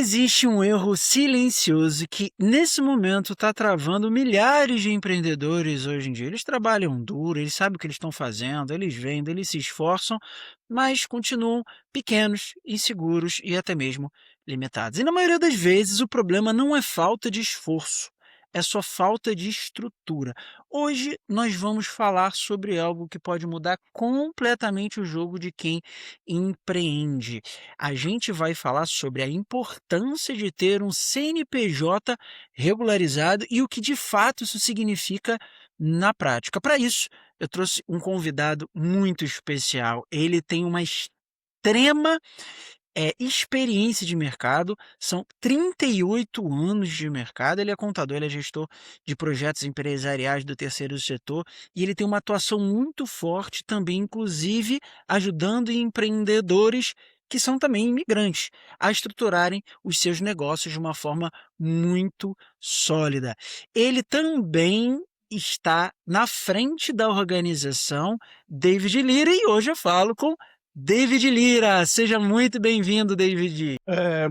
Existe um erro silencioso que, nesse momento, está travando milhares de empreendedores hoje em dia. Eles trabalham duro, eles sabem o que eles estão fazendo, eles vendem, eles se esforçam, mas continuam pequenos, inseguros e até mesmo limitados. E na maioria das vezes, o problema não é falta de esforço, é só falta de estrutura. Hoje nós vamos falar sobre algo que pode mudar completamente o jogo de quem empreende. A gente vai falar sobre a importância de ter um CNPJ regularizado e o que de fato isso significa na prática. Para isso, eu trouxe um convidado muito especial. Ele tem uma extrema experiência de mercado, são 38 anos de mercado, ele é contador, ele é gestor de projetos empresariais do terceiro setor e ele tem uma atuação muito forte também, inclusive ajudando empreendedores que são também imigrantes a estruturarem os seus negócios de uma forma muito sólida. Ele também está na frente da organização David Lira e hoje eu falo com David Lira, seja muito bem-vindo, David.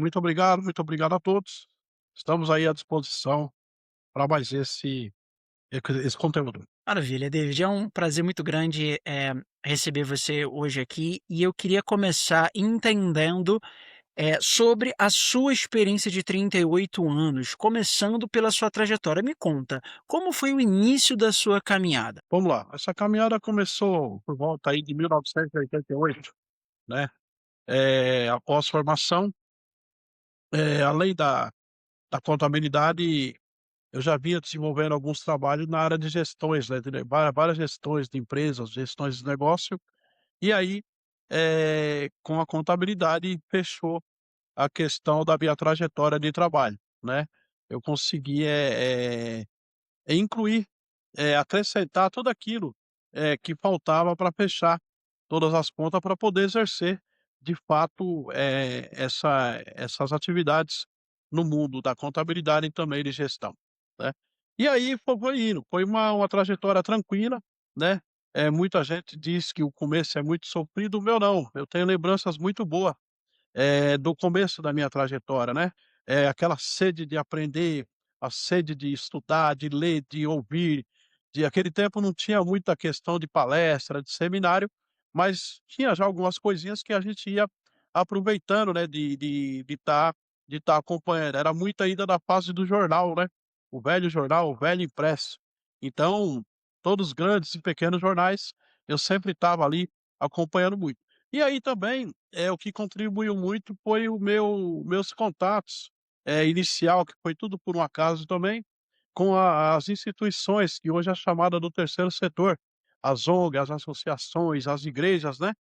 Muito obrigado a todos. Estamos aí à disposição para mais esse conteúdo. Maravilha, David, é um prazer muito grande, receber você hoje aqui e eu queria começar entendendo, sobre a sua experiência de 38 anos, começando pela sua trajetória. Me conta, como foi o início da sua caminhada? Vamos lá, essa caminhada começou por volta aí de 1988, né, após formação, além da contabilidade, eu já vinha desenvolvendo alguns trabalhos na área de gestões, né, de várias gestões de empresas, gestões de negócio, e aí, com a contabilidade fechou a questão da minha trajetória de trabalho, né. Eu consegui, incluir, acrescentar tudo aquilo, que faltava para fechar todas as contas para poder exercer, de fato, essas atividades no mundo da contabilidade e também de gestão, né. E aí foi indo, foi uma trajetória tranquila, né, muita gente diz que o começo é muito sofrido, o meu não, eu tenho lembranças muito boas do começo da minha trajetória, né, aquela sede de aprender, a sede de estudar, de ler, de ouvir, de aquele tempo não tinha muita questão de palestra, de seminário, mas tinha já algumas coisinhas que a gente ia aproveitando, né, de estar acompanhando. Era muito ainda da fase do jornal, o velho impresso. Então, todos os grandes e pequenos jornais, eu sempre estava ali acompanhando muito. E aí também o que contribuiu muito foi o meus contatos, inicial, que foi tudo por um acaso também, com as instituições que hoje é chamada do terceiro setor, as ONG, as associações, as igrejas, né.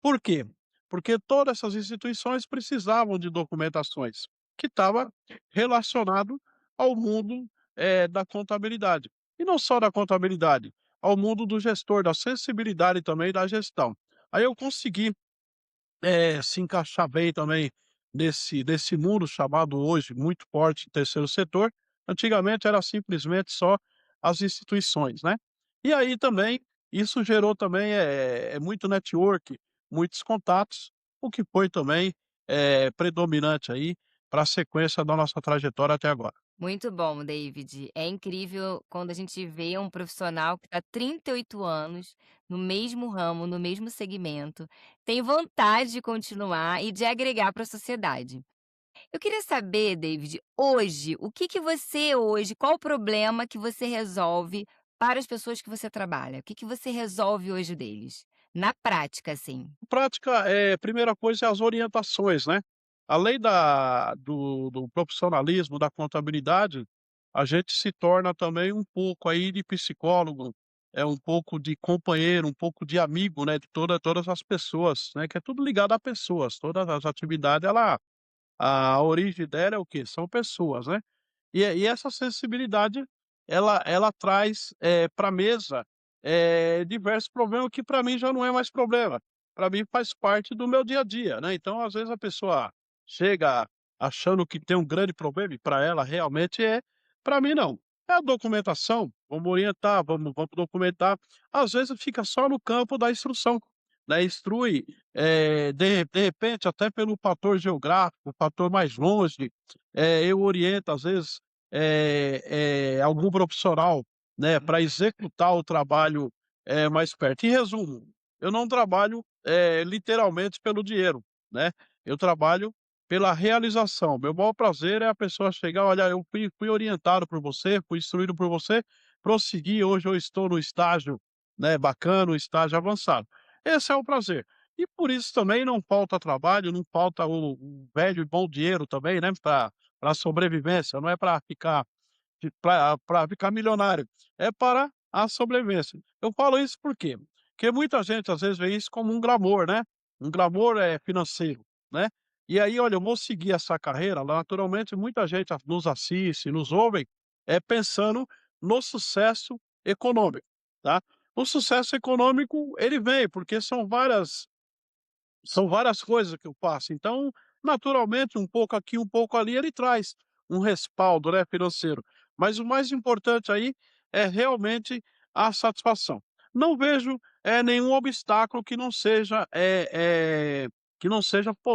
Por quê? Porque todas essas instituições precisavam de documentações, que estava relacionado ao mundo, da contabilidade. E não só da contabilidade, ao mundo do gestor, da sensibilidade também da gestão. Aí eu consegui se encaixar bem também nesse mundo chamado hoje muito forte terceiro setor, antigamente era simplesmente só as instituições, né. E aí também, isso gerou também, muito network, muitos contatos, o que foi também, predominante aí para a sequência da nossa trajetória até agora. Muito bom, David. É incrível quando a gente vê um profissional que está 38 anos no mesmo ramo, no mesmo segmento, tem vontade de continuar e de agregar para a sociedade. Eu queria saber, David, hoje, o que que você hoje, qual o problema que você resolve para as pessoas que você trabalha? O que que você resolve hoje deles? Na prática, assim. Prática, primeira coisa é as orientações, né. Além do profissionalismo da contabilidade, a gente se torna também um pouco aí de psicólogo, é um pouco de companheiro, um pouco de amigo, né, de todas as pessoas, né, que é tudo ligado a pessoas, todas as atividades a origem dela é o quê? São pessoas, né. E essa sensibilidade, ela traz, pra mesa, diversos problemas que para mim já não é mais problema, para mim faz parte do meu dia a dia, né. Então, às vezes, a pessoa chega achando que tem um grande problema e para ela realmente é, para mim não. É a documentação, vamos orientar, vamos documentar, às vezes fica só no campo da instrução, né, instrui, de repente, até pelo fator geográfico, o fator mais longe, eu oriento, às vezes, algum profissional, né, para executar o trabalho, mais perto. Em resumo, eu não trabalho, literalmente pelo dinheiro, né, eu trabalho pela realização. Meu maior prazer é a pessoa chegar: "Olha, eu fui orientado por você, fui instruído por você, prosseguir, hoje eu estou no estágio, né, bacana, um estágio avançado". Esse é o prazer. E por isso também não falta trabalho, não falta o velho e bom dinheiro também, né, para pra sobrevivência, não é para ficar para ficar milionário, é para a sobrevivência. Eu falo isso por quê? Porque muita gente às vezes vê isso como um glamour, né, um glamour, financeiro, né. E aí, olha, eu vou seguir essa carreira, naturalmente muita gente nos assiste, nos ouve, pensando no sucesso econômico, tá. O sucesso econômico ele vem, porque são várias coisas que eu faço, então, naturalmente, um pouco aqui, um pouco ali, ele traz um respaldo, né, financeiro. Mas o mais importante aí é realmente a satisfação. Não vejo, nenhum obstáculo que não seja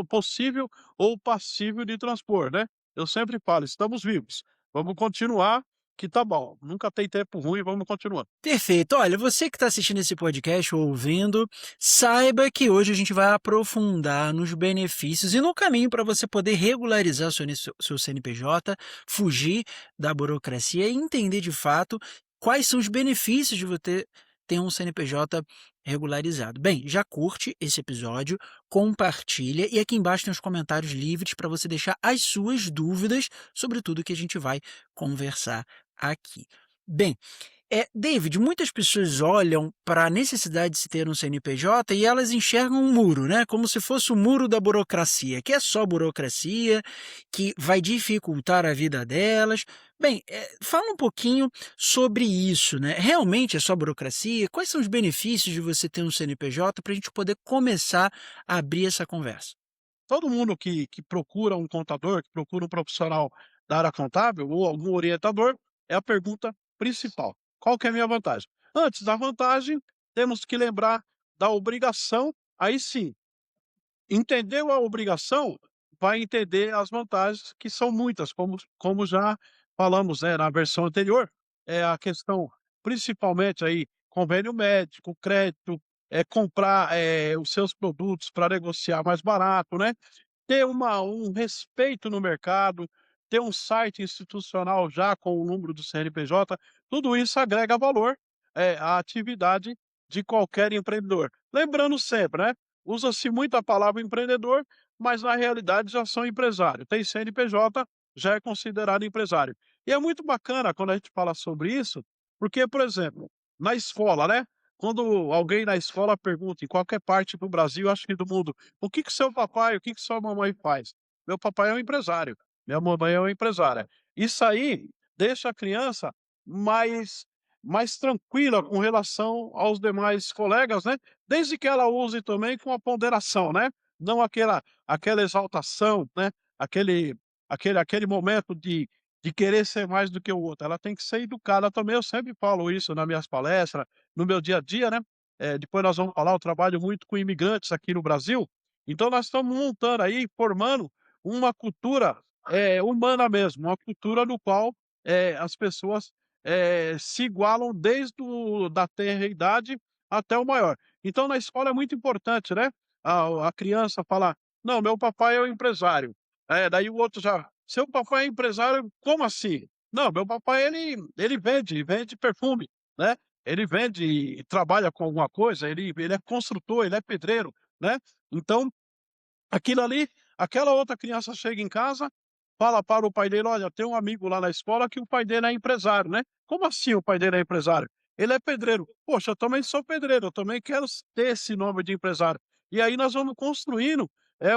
possível ou passível de transpor, né. Eu sempre falo: "Estamos vivos, vamos continuar que tá bom, nunca tem tempo ruim, vamos continuar". Perfeito. Olha, você que está assistindo esse podcast ou ouvindo, saiba que hoje a gente vai aprofundar nos benefícios e no caminho para você poder regularizar seu CNPJ, fugir da burocracia e entender de fato quais são os benefícios de você ter um CNPJ regularizado. Bem, já curte esse episódio, compartilha e aqui embaixo tem os comentários livres para você deixar as suas dúvidas sobre tudo que a gente vai conversar aqui. Bem, David, muitas pessoas olham para a necessidade de se ter um CNPJ e elas enxergam um muro, né? Como se fosse o muro da burocracia, que é só burocracia, que vai dificultar a vida delas. Bem, fala um pouquinho sobre isso, né? Realmente é só burocracia? Quais são os benefícios de você ter um CNPJ para a gente poder começar a abrir essa conversa? Todo mundo que procura um contador, que procura um profissional da área contábil ou algum orientador, é a pergunta principal: "Qual que é a minha vantagem?". Antes da vantagem, temos que lembrar da obrigação, aí sim, entendeu a obrigação, vai entender as vantagens, que são muitas, como já falamos, né, na versão anterior, é a questão, principalmente aí, convênio médico, crédito, comprar, os seus produtos para negociar mais barato, né, ter um respeito no mercado, ter um site institucional já com o número do CNPJ, tudo isso agrega valor, à atividade de qualquer empreendedor. Lembrando sempre, né, usa-se muito a palavra empreendedor, mas na realidade já são empresário. Tem CNPJ, já é considerado empresário. E é muito bacana quando a gente fala sobre isso, porque, por exemplo, na escola, né, quando alguém na escola pergunta, em qualquer parte do Brasil, acho que do mundo: "O que que seu papai, o que que sua mamãe faz?". "Meu papai é um empresário, minha mamãe é uma empresária". Isso aí deixa a criança mais tranquila com relação aos demais colegas, né, desde que ela use também com a ponderação, né, não aquela exaltação, né, aquele aquele momento de querer ser mais do que o outro, ela tem que ser educada também, eu sempre falo isso nas minhas palestras, no meu dia a dia, né, depois nós vamos falar, eu trabalho muito com imigrantes aqui no Brasil, então nós estamos montando aí, formando uma cultura, humana mesmo, uma cultura no qual, as pessoas, se igualam desde da tenra idade até o maior. Então na escola é muito importante, né, a criança falar: "Não, meu papai é o empresário". Daí o outro já: "Seu papai é empresário, como assim?". "Não, meu papai ele vende perfume, né, ele vende trabalha com alguma coisa, ele é construtor, ele é pedreiro", né. Então aquilo ali, aquela outra criança chega em casa, fala para o pai dele: "Olha, tem um amigo lá na escola que o pai dele é empresário", né. "Como assim o pai dele é empresário?". "Ele é pedreiro". "Poxa, eu também sou pedreiro, eu também quero ter esse nome de empresário". E aí nós vamos construindo,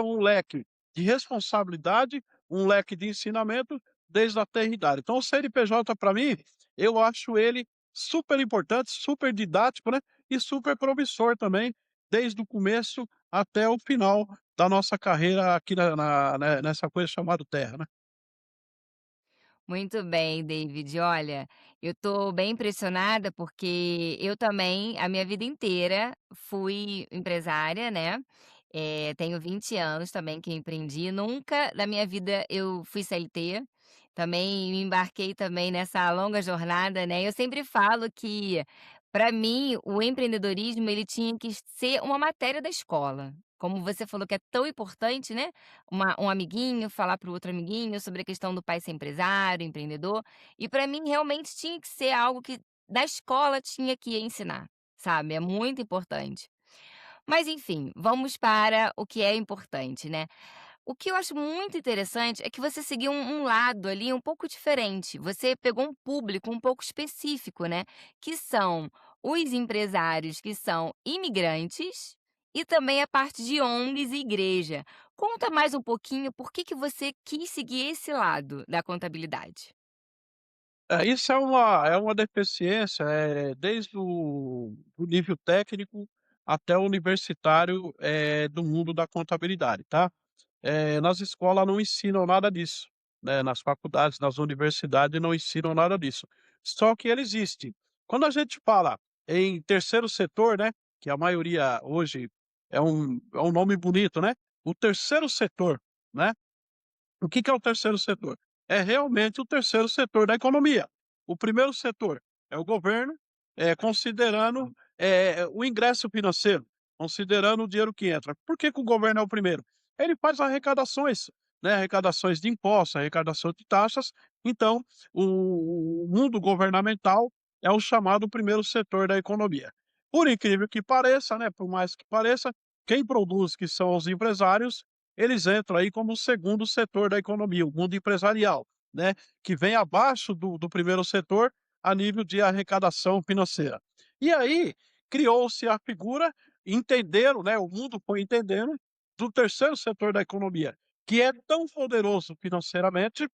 um leque de responsabilidade, um leque de ensinamento desde a tenra idade. Então o CNPJ para mim, eu acho ele super importante, super didático, né, e super promissor também, desde o começo até o final da nossa carreira aqui nessa coisa chamada terra, né. Muito bem, David. Olha, eu tô bem impressionada, porque eu também, a minha vida inteira, fui empresária, né. Tenho 20 anos também que empreendi, nunca na minha vida eu fui CLT, também me embarquei também nessa longa jornada, né. Eu sempre falo que, para mim, o empreendedorismo ele tinha que ser uma matéria da escola. Como você falou que é tão importante, né, um amiguinho falar para o outro amiguinho sobre a questão do pai ser empresário, empreendedor, e para mim realmente tinha que ser algo que da escola tinha que ensinar, sabe, é muito importante. Mas enfim, vamos para o que é importante, né. O que eu acho muito interessante é que você seguiu um lado ali um pouco diferente, você pegou um público um pouco específico, né, que são os empresários que são imigrantes e também a parte de ONGs e igreja. Conta mais um pouquinho por que você quis seguir esse lado da contabilidade. Isso é uma deficiência, desde o do nível técnico até o universitário, do mundo da contabilidade, tá. Nas escolas não ensinam nada disso, né, nas faculdades, nas universidades não ensinam nada disso. Só que ele existe. Quando a gente fala em terceiro setor, né, que a maioria hoje é um nome bonito, né, o terceiro setor, né, o que que é o terceiro setor? É realmente o terceiro setor da economia. O primeiro setor é o governo, considerando, o ingresso financeiro, considerando o dinheiro que entra. Por que que o governo é o primeiro? Ele faz arrecadações, né, arrecadações de impostos, arrecadação de taxas, então o mundo governamental é o chamado primeiro setor da economia. Por incrível que pareça, né, por mais que pareça, quem produz, que são os empresários, eles entram aí como o segundo setor da economia, o mundo empresarial, né, que vem abaixo do primeiro setor a nível de arrecadação financeira. E aí criou-se a figura, entenderam, né, o mundo foi entendendo, do terceiro setor da economia, que é tão poderoso financeiramente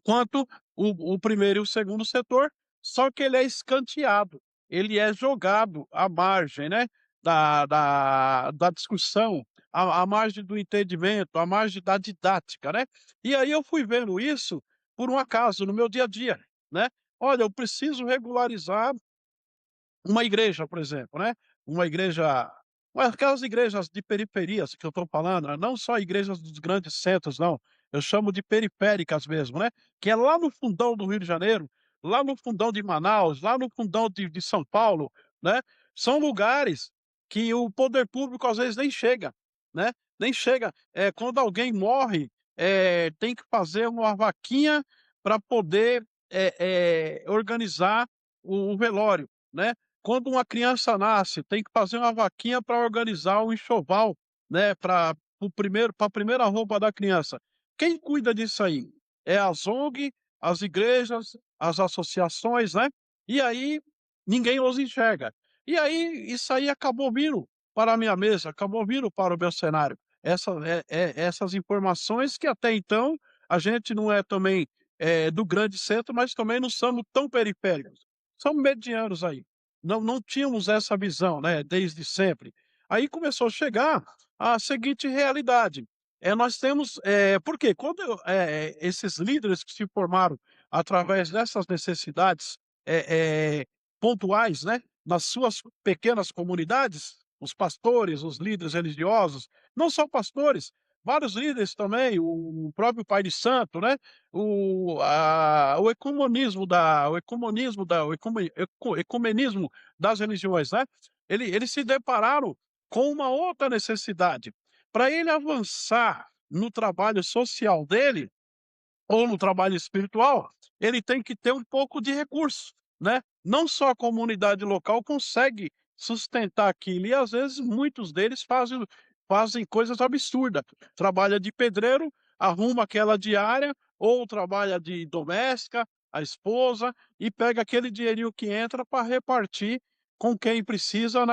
quanto o primeiro e o segundo setor, só que ele é escanteado, ele é jogado à margem, né, da discussão, à margem do entendimento, à margem da didática, né. E aí eu fui vendo isso por um acaso no meu dia a dia, né. Olha, eu preciso regularizar uma igreja, por exemplo, né, uma igreja, aquelas igrejas de periferias que eu estou falando, né, não só igrejas dos grandes centros não, eu chamo de periféricas mesmo, né, que é lá no fundão do Rio de Janeiro, lá no fundão de Manaus, lá no fundão de São Paulo, né, são lugares que o poder público às vezes nem chega, né, nem chega. Quando alguém morre, tem que fazer uma vaquinha para poder, organizar o velório, né. Quando uma criança nasce, tem que fazer uma vaquinha para organizar o enxoval, né, para a primeira roupa da criança. Quem cuida disso aí? É as ONG, as igrejas, as associações, né, e aí ninguém os enxerga. E aí isso aí acabou vindo para a minha mesa, acabou vindo para o meu cenário. Essas informações que até então a gente não é também, do grande centro, mas também não somos tão periféricos. Somos medianos aí. Não tínhamos essa visão, né, desde sempre. Aí começou a chegar a seguinte realidade, nós temos, porque quando esses líderes que se formaram através dessas necessidades, pontuais, né, nas suas pequenas comunidades, os pastores, os líderes religiosos, não só pastores, vários líderes também, o próprio pai de santo, né, o ecumenismo das religiões, né, eles se depararam com uma outra necessidade. Para ele avançar no trabalho social dele, ou no trabalho espiritual, ele tem que ter um pouco de recurso, né. Não só a comunidade local consegue sustentar aquilo e às vezes muitos deles fazem coisas absurdas. Trabalha de pedreiro, arruma aquela diária, ou trabalha de doméstica, a esposa, e pega aquele dinheirinho que entra para repartir com quem precisa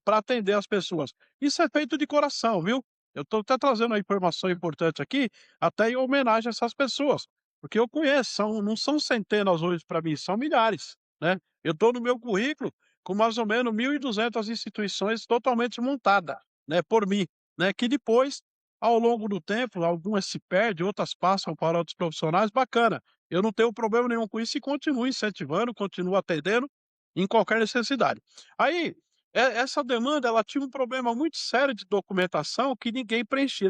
pra atender as pessoas. Isso é feito de coração, viu. Eu estou até trazendo uma informação importante aqui, até em homenagem a essas pessoas, porque eu conheço, não são centenas hoje para mim, são milhares, né. Eu estou no meu currículo com mais ou menos 1.200 instituições totalmente montada, né, por mim, né, que depois, ao longo do tempo, algumas se perdem, outras passam para outros profissionais, bacana, Eu não tenho problema nenhum com isso e continuo incentivando, continuo atendendo em qualquer necessidade. Aí, essa demanda, ela tinha um problema muito sério de documentação que ninguém preenchia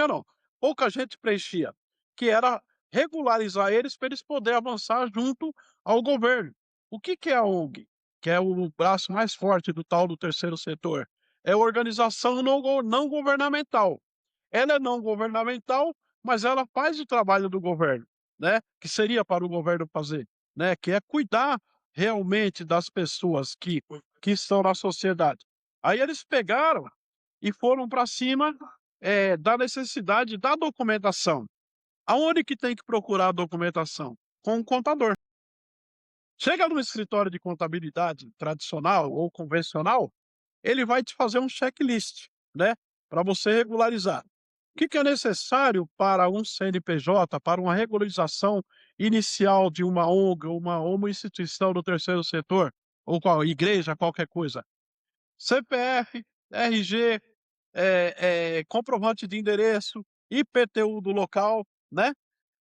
não, pouca gente preenchia, que era regularizar eles para eles poderem avançar junto ao governo. O que que é a ONG? Que é o braço mais forte do tal do terceiro setor. É organização não governamental. Ela é não governamental, mas ela faz o trabalho do governo, né, que seria para o governo fazer, né, que é cuidar realmente das pessoas que estão na sociedade. Aí eles pegaram e foram para cima, da necessidade da documentação. Aonde que tem que procurar a documentação? Com o contador. Chega no escritório de contabilidade tradicional ou convencional, ele vai te fazer um checklist, né, para você regularizar. O que que é necessário para um CNPJ, para uma regularização inicial de uma ONG ou uma instituição do terceiro setor, ou qual igreja, qualquer coisa? CPF, RG, comprovante de endereço, IPTU do local, né.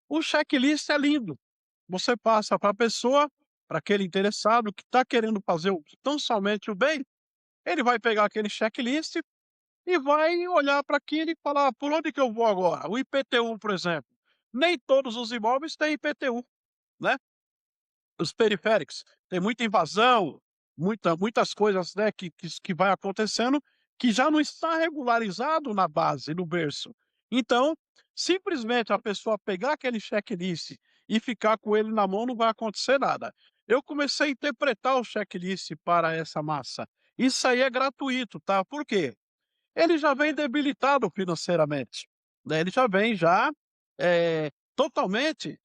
O checklist é lindo. Você passa para a pessoa, para aquele interessado que está querendo fazer o tão somente o bem, ele vai pegar aquele checklist e vai olhar para aquilo e falar: "Por onde que eu vou agora?". O IPTU, por exemplo, nem todos os imóveis têm IPTU, né. Os periféricos, tem muita invasão, muitas coisas, né, que vai acontecendo, que já não está regularizado na base, no berço. Então, simplesmente a pessoa pegar aquele checklist e ficar com ele na mão, não vai acontecer nada. Eu comecei a interpretar o checklist para essa massa. Isso aí é gratuito, tá. Por quê? Ele já vem debilitado financeiramente, né, ele já vem totalmente,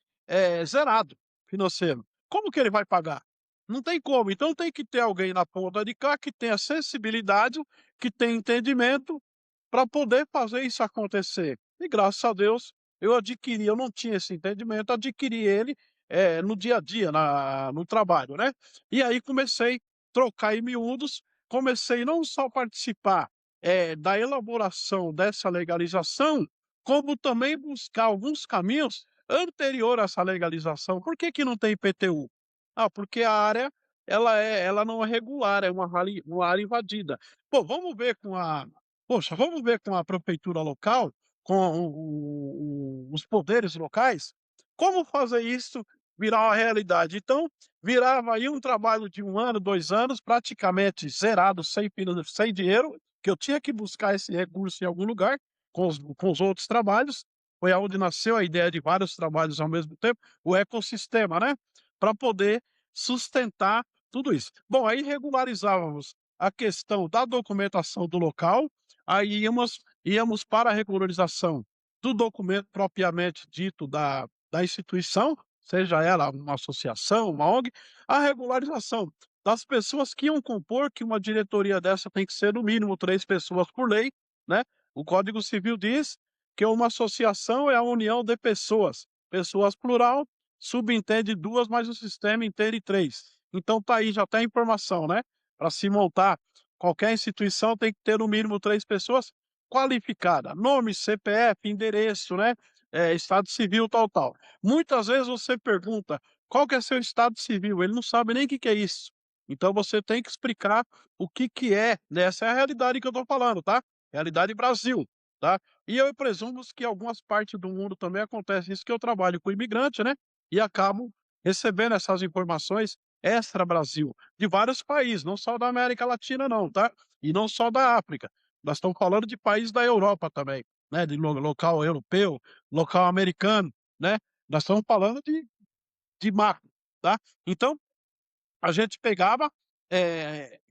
zerado financeiro. Como que ele vai pagar? Não tem como, então tem que ter alguém na ponta de cá que tenha sensibilidade, que tenha entendimento para poder fazer isso acontecer. E graças a Deus eu não tinha esse entendimento, adquiri ele, no dia a dia, no trabalho, né. E aí comecei a trocar em miúdos, comecei não só participar, da elaboração dessa legalização, como também buscar alguns caminhos anterior a essa legalização. Por que que não tem IPTU? Ah, porque a área ela não é regular, é uma área invadida. Pô, vamos ver com a prefeitura local, com os poderes locais, como fazer isso virar uma realidade. Então, virava aí um trabalho de 1 ano, 2 anos, praticamente zerado, sem dinheiro, que eu tinha que buscar esse recurso em algum lugar, com os outros trabalhos. Foi aonde nasceu a ideia de vários trabalhos ao mesmo tempo, o ecossistema, né, para poder sustentar tudo isso. Bom, aí regularizávamos a questão da documentação do local. Aí íamos para a regularização do documento propriamente dito da instituição, seja ela uma associação, uma ONG, a regularização das pessoas que iam compor, que uma diretoria dessa tem que ser no mínimo 3 pessoas por lei, né. O Código Civil diz que uma associação é a união de pessoas, pessoas plural, subentende 2, mas o sistema entende 3. Então tá aí, já tem a informação, né, para se montar qualquer instituição tem que ter no mínimo 3 pessoas qualificadas, nome, CPF, endereço, né, estado civil, tal, tal. Muitas vezes você pergunta: "Qual que é seu estado civil?", ele não sabe nem o que que é isso. Então você tem que explicar o que que é, né, essa é a realidade que eu estou falando, tá, realidade Brasil, tá. E eu presumo que em algumas partes do mundo também acontece isso, que eu trabalho com imigrante, né, e acabo recebendo essas informações extra Brasil, de vários países, não só da América Latina não, tá. E não só da África, nós estamos falando de países da Europa também, né, de local europeu, local americano, né. Nós estamos falando de macro, tá. Então, a gente pegava,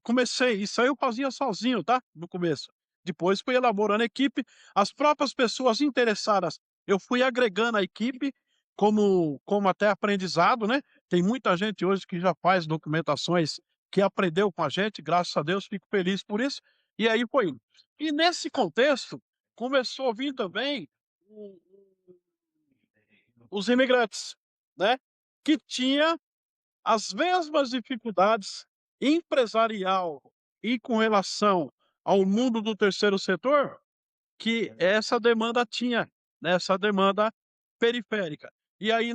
comecei isso aí eu fazia sozinho, tá, no começo. Depois fui elaborando a equipe, as próprias pessoas interessadas, eu fui agregando a equipe como até aprendizado, né. Tem muita gente hoje que já faz documentações que aprendeu com a gente, graças a Deus, fico feliz por isso, e aí foi indo. E nesse contexto, começou a vir também o os imigrantes, né, que tinha as mesmas dificuldades empresarial e com relação ao mundo do terceiro setor que essa demanda tinha, né, essa demanda periférica. E aí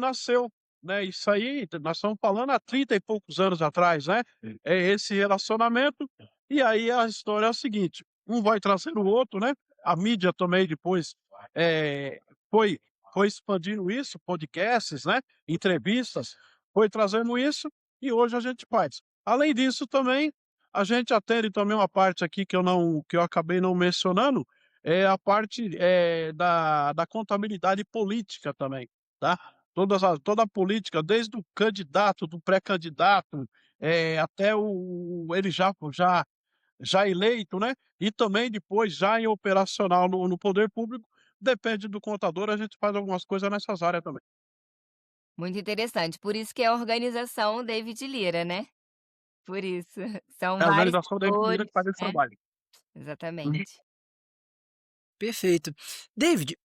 né, isso aí nós estamos falando há 30 e poucos anos atrás, né, é esse relacionamento, e aí a história é a seguinte, um vai trazendo o outro, né, a mídia também depois, eh, foi foi expandindo isso, podcasts, né, entrevistas, foi trazendo isso, e hoje a gente faz. Além disso também, a gente atende também uma parte aqui que eu acabei não mencionando, é a parte, da contabilidade política também, tá. Toda a política, desde o candidato, do pré-candidato, até ele já eleito, né, e também depois já em operacional no poder público, depende do contador, a gente faz algumas coisas nessas áreas também. Muito interessante, por isso que é a organização David Lira, né? Por isso, são É a vários organização da Emília setores, que faz esse né. trabalho. Uhum. Exatamente. Perfeito. David,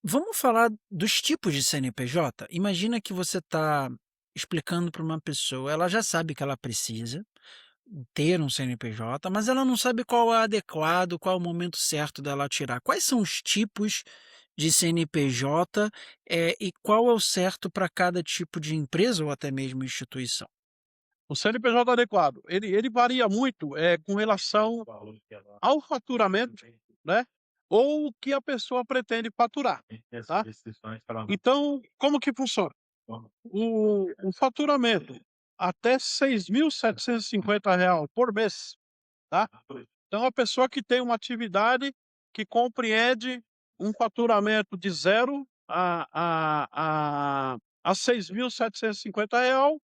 vamos falar dos tipos de CNPJ? Imagina que você está explicando para uma pessoa, ela já sabe que ela precisa ter um CNPJ, mas ela não sabe qual é o adequado, qual é o momento certo dela tirar. Quais são os tipos de CNPJ, e qual é o certo para cada tipo de empresa ou até mesmo instituição? O CNPJ adequado, ele varia muito, com relação ao faturamento, né, ou o que a pessoa pretende faturar, tá. Então, como que funciona? O faturamento até R$ 6.750 por mês, tá. Então a pessoa que tem uma atividade que compreende um faturamento de zero a R$ 6.750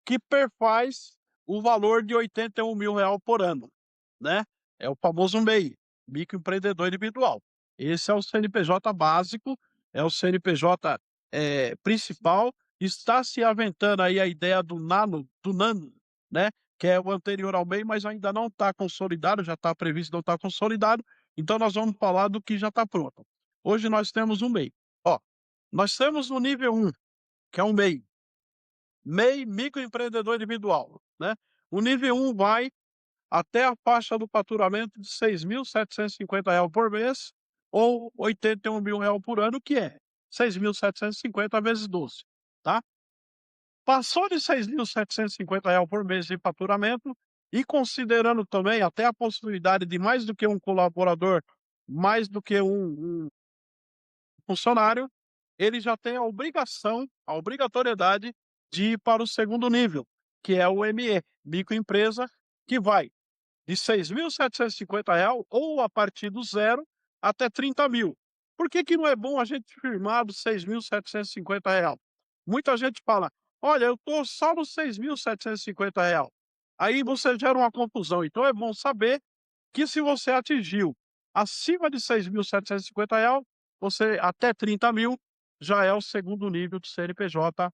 que perfaz o valor de R$ 81.000 por ano, né. É o famoso MEI, microempreendedor individual. Esse é o CNPJ básico, é o CNPJ, principal. Está se aventando aí a ideia do nano, né, que é o anterior ao MEI, mas ainda não está consolidado, já está previsto, não está consolidado, então nós vamos falar do que já está pronto. Hoje nós temos um MEI. Ó, nós temos no nível um, que é um MEI, microempreendedor individual, né. O nível um vai até a faixa do faturamento de R$ 6.750 por mês ou R$ 81.000 por ano, que é 6.750 vezes 12, tá. Passou de R$ 6.750 por mês de faturamento e considerando também até a possibilidade de mais do que um colaborador, mais do que um funcionário, ele já tem a obrigatoriedade de ir para o segundo nível, que é o ME, microempresa, que vai de R$ 6.750 ou a partir do zero até 30.000. Por que que não é bom a gente firmar dos R$ 6.750? Muita gente fala: "Olha, eu estou só nos R$ 6.750". Aí você gera uma confusão, então é bom saber que se você atingiu acima de R$ 6.750, você até 30.000 já é o segundo nível do CNPJ,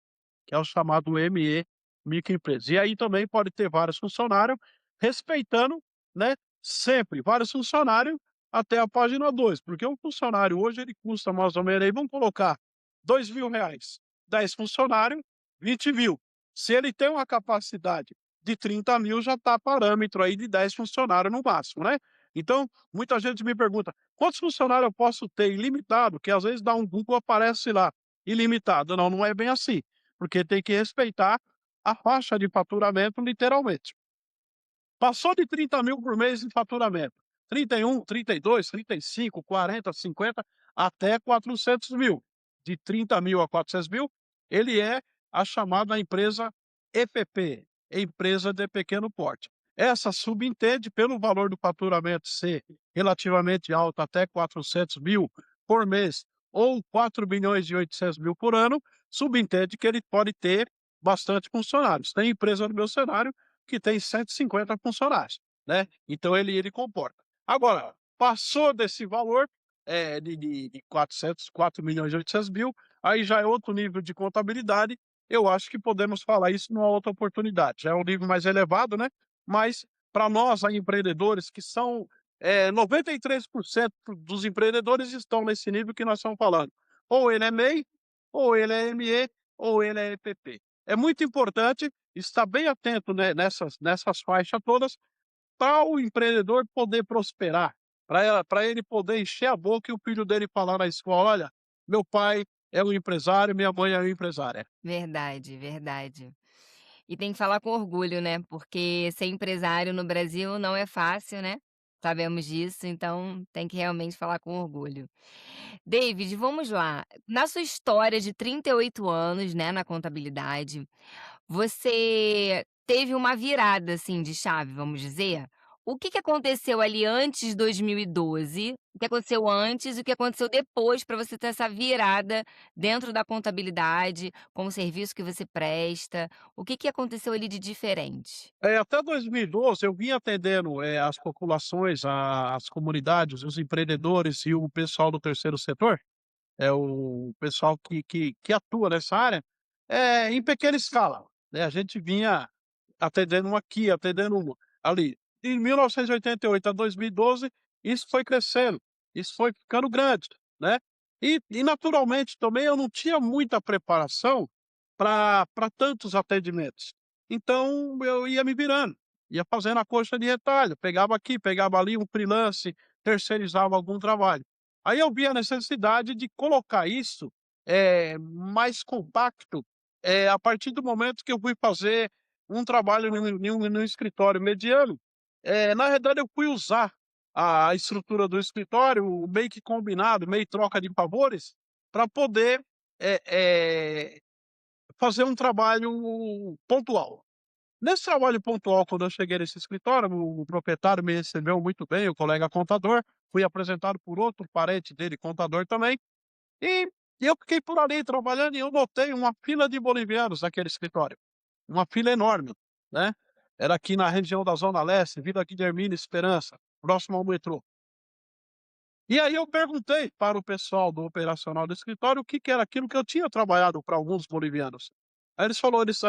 que é o chamado ME, microempresa. E aí também pode ter vários funcionários, respeitando, né, sempre vários funcionários até a página 2, porque um funcionário hoje ele custa mais ou menos aí, vamos colocar R$ 2.000, 10 funcionários, 20.000. Se ele tem uma capacidade de 30.000 já está parâmetro aí de 10 funcionários no máximo, né. Então, muita gente me pergunta: "Quantos funcionários eu posso ter ilimitado?", que às vezes dá um Google, aparece lá, ilimitado. Não, não é bem assim, porque tem que respeitar a faixa de faturamento literalmente. Passou de 30.000 por mês em faturamento, 31, 32, 35, 40, 50, até 400.000. De 30.000 a 400.000, ele é a chamada empresa EPP, empresa de pequeno porte. Essa subentende, pelo valor do faturamento ser relativamente alto, até 400.000 por mês ou 4.800.000 por ano, subentende que ele pode ter bastante funcionários. Tem empresa no meu cenário que tem 150 funcionários, né, então ele comporta. Agora, passou desse valor, de 400, 4.800.000, aí já é outro nível de contabilidade, eu acho que podemos falar isso numa outra oportunidade, já é um nível mais elevado, né, mas para nós aí empreendedores que são, 93% dos empreendedores estão nesse nível que nós estamos falando, ou ele é MEI, ou ele é ME, ou ele é EPP. É muito importante estar bem atento, né, nessas faixas todas, para o empreendedor poder prosperar, para ele poder encher a boca e o filho dele falar na escola: "Olha, meu pai é um empresário, minha mãe é uma empresária. Verdade, verdade. E tem que falar com orgulho, né, porque ser empresário no Brasil não é fácil, né, sabemos disso, então tem que realmente falar com orgulho. David, vamos lá, na sua história de 38 anos, né, na contabilidade, você teve uma virada, assim, de chave, vamos dizer? O que que aconteceu ali antes de 2012? O que aconteceu antes e o que aconteceu depois para você ter essa virada dentro da contabilidade, com o serviço que você presta? O que que aconteceu ali de diferente? Até 2012 eu vinha atendendo, as populações, as comunidades, os empreendedores e o pessoal do terceiro setor, é o pessoal que atua nessa área, em pequena escala, né, a gente vinha atendendo um aqui, atendendo um ali. De 1988 a 2012, isso foi crescendo, isso foi ficando grande, né. E naturalmente também eu não tinha muita preparação para tantos atendimentos. Então eu ia me virando, ia fazendo a coxa de retalho, pegava aqui, pegava ali um freelance, terceirizava algum trabalho. Aí eu vi a necessidade de colocar isso, mais compacto, a partir do momento que eu fui fazer um trabalho num escritório mediano. Na realidade eu fui usar a estrutura do escritório, o meio que combinado, meio troca de favores, para poder, eh eh, fazer um trabalho pontual. Nesse trabalho pontual, quando eu cheguei nesse escritório, o proprietário me recebeu muito bem, o colega contador, fui apresentado por outro parente dele, contador também, e eu fiquei por ali trabalhando e eu notei uma fila de bolivianos naquele escritório, uma fila enorme, né. Era aqui na região da Zona Leste, Vila Guilhermina Esperança, próximo ao metrô. E aí eu perguntei para o pessoal do operacional do escritório o que que era aquilo, que eu tinha trabalhado para alguns bolivianos. Aí eles falou: eles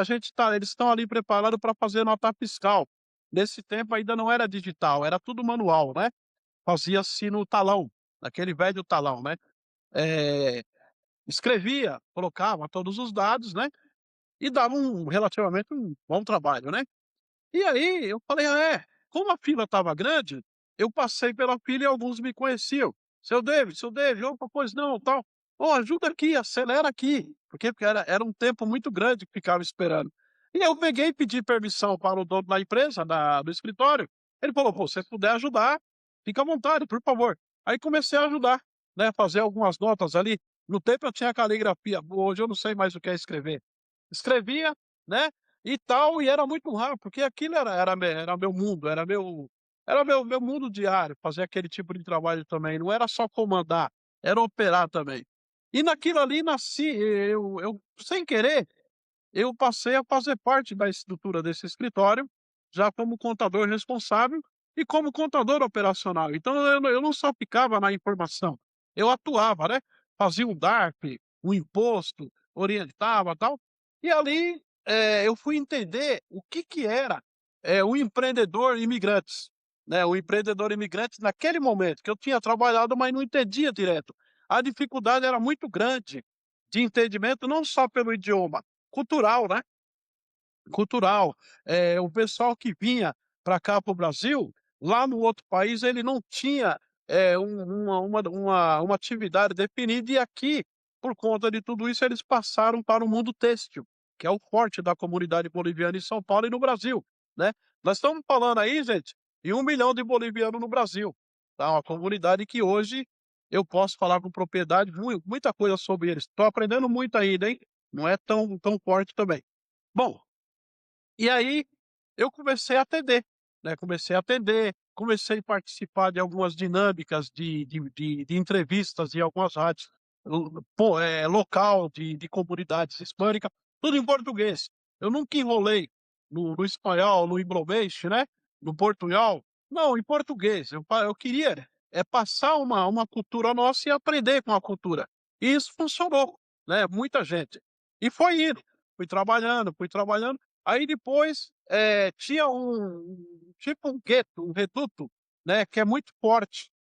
estão ali preparado para fazer nota fiscal". Nesse tempo ainda não era digital, era tudo manual, né, fazia-se no talão, naquele velho talão, né. Eh, Escrevia, colocava todos os dados, né, e dava relativamente um bom trabalho, né. E aí eu falei: "Ah, é?". Como a fila estava grande, eu passei pela fila e alguns me conheciam. Seu David", "Opa, pois não", tal. "Ó, ajuda aqui, acelera aqui", porque era um tempo muito grande que ficava esperando. E eu peguei e pedi permissão para o dono da empresa, do escritório. Ele falou: "Pô, se você puder ajudar, fica à vontade, por favor". Aí comecei a ajudar, né, fazer algumas notas ali. No tempo eu tinha caligrafia boa, hoje eu não sei mais o que é escrever. Escrevia, né, e tal, e era muito raro, porque aquilo era meu mundo, era meu mundo diário, fazer aquele tipo de trabalho também, não era só comandar, era operar também. E naquilo ali nasci eu sem querer, eu passei a fazer parte da estrutura desse escritório, já como contador responsável e como contador operacional. Então eu não só ficava na informação, eu atuava, né, fazia um DARF, um imposto, orientava, tal. E ali, eu fui entender o que que era, o empreendedor imigrantes, né, o empreendedor imigrante naquele momento, que eu tinha trabalhado, mas não entendia direto. A dificuldade era muito grande de entendimento, não só pelo idioma, cultural, né, cultural. O pessoal que vinha para cá, para o Brasil, lá no outro país ele não tinha, uma atividade definida, e aqui, por conta de tudo isso, eles passaram para o mundo têxtil, que é o forte da comunidade boliviana em São Paulo e no Brasil, né. Nós estamos falando aí, gente, em 1 milhão de bolivianos no Brasil, tá, uma comunidade que hoje eu posso falar com propriedade muita coisa sobre eles. Estou aprendendo muito ainda, hein, não é tão forte também. Bom, e aí, eu comecei a atender, né, comecei a participar de algumas dinâmicas de entrevistas em algumas rádios, local de comunidades hispânica, tudo em português. Eu nunca enrolei no espanhol, no embromês, né, no portunhol, não, em português. Eu queria, passar uma cultura nossa e aprender com a cultura. E isso funcionou, né, muita gente. E foi indo, fui trabalhando. Aí depois, tinha tipo um gueto, um reduto, né, que é muito forte,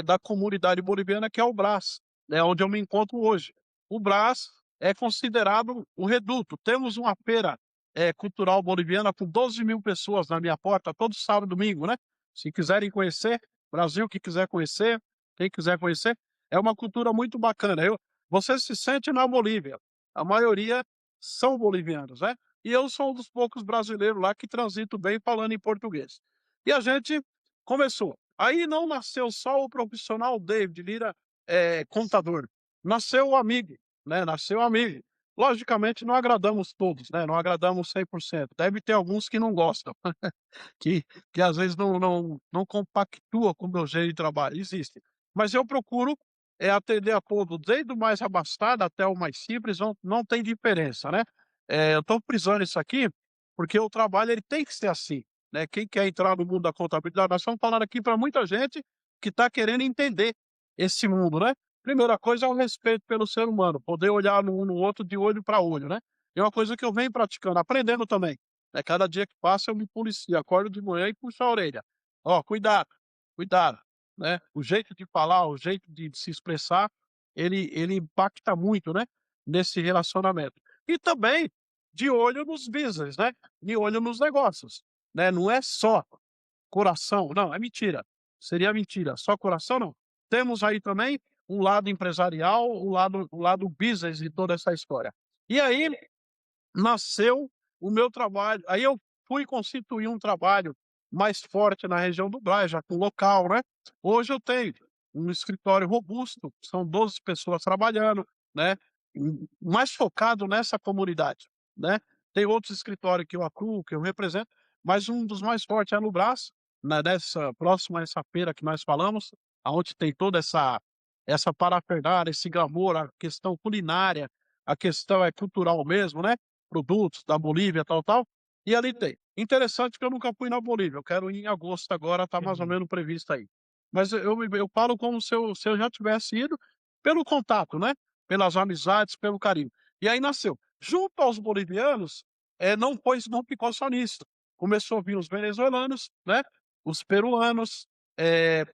da comunidade boliviana, que é o Brás, né, onde eu me encontro hoje. O Brás é considerado um reduto. Temos uma feira, cultural boliviana com 12.000 pessoas na minha porta todo sábado e domingo, né. Se quiserem conhecer, Brasil que quiser conhecer, quem quiser conhecer, é uma cultura muito bacana. você se sente na Bolívia. A maioria são bolivianos, né? E eu sou um dos poucos brasileiros lá que transito bem falando em português. E a gente começou. Aí não nasceu só o profissional David Lira, contador, nasceu o amigo, né? Nasceu o amigo. Logicamente não agradamos todos, né? Não agradamos 100%. Deve ter alguns que não gostam, que que às vezes não compactua com o meu jeito de trabalho, existe. Mas eu procuro, atender a todos, desde o mais abastado até o mais simples, não tem diferença, né. Eu estou frisando isso aqui, porque o trabalho ele tem que ser assim, né. Quem quer entrar no mundo da contabilidade, nós estamos falando aqui para muita gente que está querendo entender esse mundo, né. Primeira coisa é o respeito pelo ser humano, poder olhar no um no outro de olho para olho, né. É uma coisa que eu venho praticando, aprendendo também. Cada dia que passa eu me policio, acordo de manhã e puxo a orelha. Ó, cuidado, cuidado, né. O jeito de falar, o jeito de se expressar, ele impacta muito, né, nesse relacionamento. E também de olho nos business, né, de olho nos negócios, né, não é só coração, não, é mentira, seria mentira, só coração não. Temos aí também um lado empresarial, o lado business de toda essa história. E aí nasceu o meu trabalho. Aí eu fui constituir um trabalho mais forte na região do Brás, já com local, né. Hoje eu tenho um escritório robusto, são 12 pessoas trabalhando, né, mais focado nessa comunidade, né. Tem outros escritórios que eu atuo, que eu represento, mas um dos mais fortes é no Brás, né, nessa próxima a essa feira que nós falamos, aonde tem toda essa parafernália, esse glamour, a questão culinária, a questão é cultural mesmo, né, produtos da Bolívia, tal, tal, e ali tem. Interessante que eu nunca fui na Bolívia, eu quero ir em agosto agora, tá mais ou Uhum. menos previsto aí. Mas eu falo como se eu já tivesse ido pelo contato, né, pelas amizades, pelo carinho. E aí nasceu. Junto aos bolivianos, não ficou só nisso, começou a vir os venezuelanos, né, os peruanos,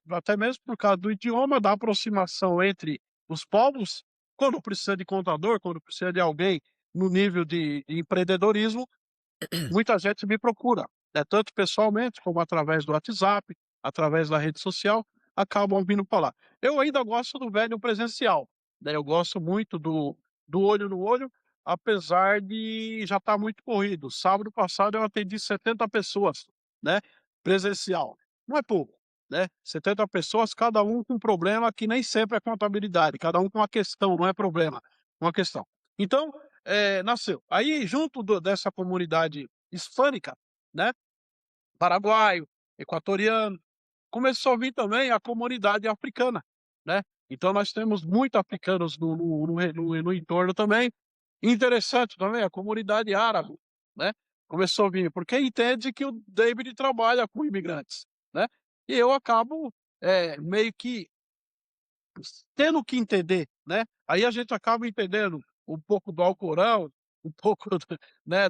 até mesmo por causa do idioma, da aproximação entre os povos, quando precisa de contador, quando precisa de alguém no nível de empreendedorismo, muita gente me procura, né, tanto pessoalmente como através do WhatsApp, através da rede social, acabam vindo falar. Eu ainda gosto do velho presencial, né, eu gosto muito do olho no olho, apesar de já estar muito corrido. Sábado passado eu atendi 70 pessoas, né, presencial. Não é pouco, né, 70 pessoas, cada um com um problema que nem sempre é contabilidade, cada um com uma questão, não é problema, uma questão. Então, nasceu. Aí junto dessa comunidade hispânica, né, paraguaio, equatoriano, começou a vir também a comunidade africana, né. Então nós temos muito africanos no entorno também. Interessante também a comunidade árabe, né, começou a vir, porque entende que o David trabalha com imigrantes, né. E eu acabo, meio que tendo que entender, né, aí a gente acaba entendendo um pouco do Alcorão, um pouco do, né,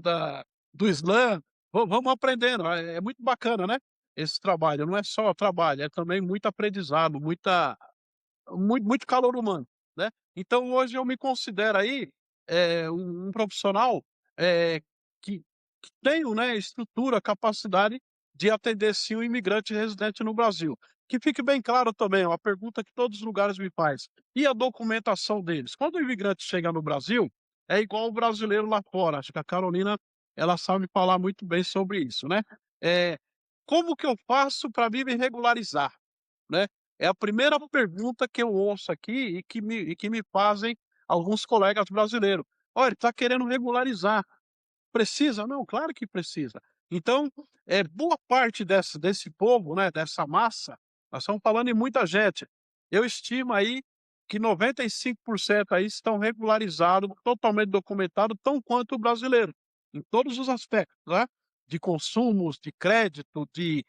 do Islã, vamos aprendendo, é muito bacana, né, esse trabalho, não é só trabalho, é também muito aprendizado, muito calor humano, né. Então hoje eu me considero aí, um profissional, que tenho, né, estrutura, capacidade de atender sim o imigrante residente no Brasil. Que fique bem claro também, é uma pergunta que todos os lugares me faz, e a documentação deles? Quando o imigrante chega no Brasil, é igual o brasileiro lá fora, acho que a Carolina, ela sabe falar muito bem sobre isso, né. Eh, Como que eu faço para me regularizar? Né, é a primeira pergunta que eu ouço aqui e que me fazem alguns colegas brasileiros. "Olha, ele está querendo regularizar, precisa?" "Não, claro que precisa". Então, boa parte desse povo, né, dessa massa, nós estamos falando em muita gente, eu estimo aí que 95% aí estão regularizados, totalmente documentados, tão quanto o brasileiro, em todos os aspectos, né, de consumos, de crédito, de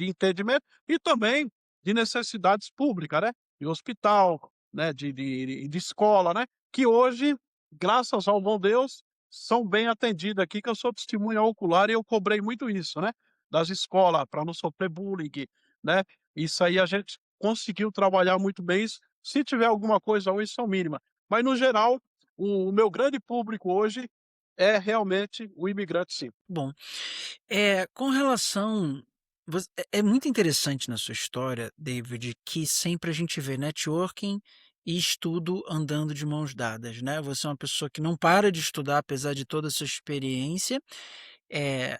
entendimento e também de necessidades públicas, né, de hospital, né, de escola, né, que hoje, graças ao bom Deus, são bem atendidos aqui, que eu sou testemunha ocular e eu cobrei muito isso, né, das escolas, para não sofrer bullying, né. Isso aí a gente conseguiu trabalhar muito bem isso. Se tiver alguma coisa hoje, são mínima. Mas no geral, o meu grande público hoje é realmente o imigrante sim. Bom, com relação é muito interessante na sua história, David, que sempre a gente vê networking e estudo andando de mãos dadas, né. Você é uma pessoa que não para de estudar apesar de toda a sua experiência, eh,